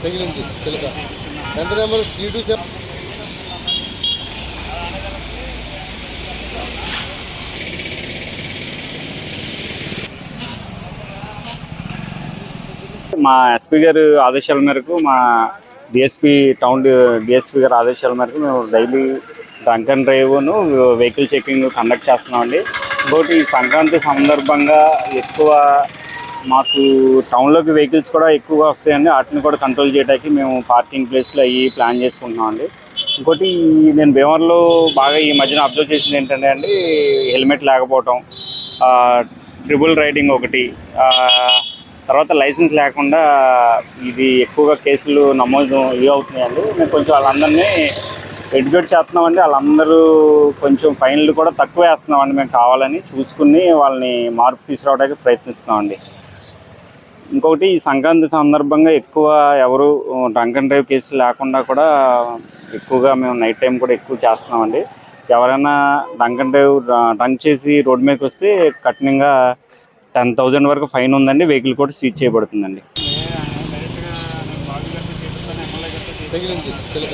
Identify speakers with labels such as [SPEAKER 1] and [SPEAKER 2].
[SPEAKER 1] తగిలింది చిలక. ఎంత నెంబర్ T27?
[SPEAKER 2] మా ఎస్పీ గారు ఆదేశాల మేరకు, మా టౌన్ డిఎస్పీ గారు ఆదేశాల మేరకు మేము డైలీ డ్రంక్ అండ్ డ్రైవ్ను వెహికల్ చెకింగ్ కండక్ట్ చేస్తున్నామండి. ఇంకోటి ఈ సంక్రాంతి సందర్భంగా ఎక్కువ మాకు టౌన్లోకి వెహికల్స్ కూడా ఎక్కువగా వస్తాయండి. వాటిని కూడా కంట్రోల్ చేయడానికి మేము పార్కింగ్ ప్లేస్లో అవి ప్లాన్ చేసుకుంటున్నామండి. ఇంకోటి నేను భీమవరంలో బాగా ఈ మధ్యన అబ్జర్వ్ చేసింది ఏంటంటే అండి, హెల్మెట్ లేకపోవటం, ట్రిపుల్ రైడింగ్ ఒకటి, తర్వాత లైసెన్స్ లేకుండా ఇది ఎక్కువగా కేసులు నమోదు అవుతున్నాయండి. మేము కొంచెం వాళ్ళందరినీ ఎడ్యుకేట్ చేస్తున్నామండి. వాళ్ళందరూ కొంచెం ఫైన్లు కూడా తక్కువ వేస్తున్నామండి. మేము కావాలని చూసుకుని వాళ్ళని మార్పు తీసుకురావడానికి ప్రయత్నిస్తున్నామండి. ఇంకొకటి ఈ సంక్రాంతి సందర్భంగా ఎక్కువ ఎవరు డ్రంక్ అండ్ డ్రైవ్ కేసులు లేకుండా కూడా ఎక్కువగా మేము నైట్ టైం కూడా ఎక్కువ చేస్తున్నామండి. ఎవరైనా డ్రంక్ చేసి రోడ్డు మీదకి వస్తే కఠినంగా 10,000 వరకు ఫైన్ ఉందండి. వెహికల్ కూడా సీజ్ చేయబడుతుందండి.
[SPEAKER 1] తగిలింది చిలక.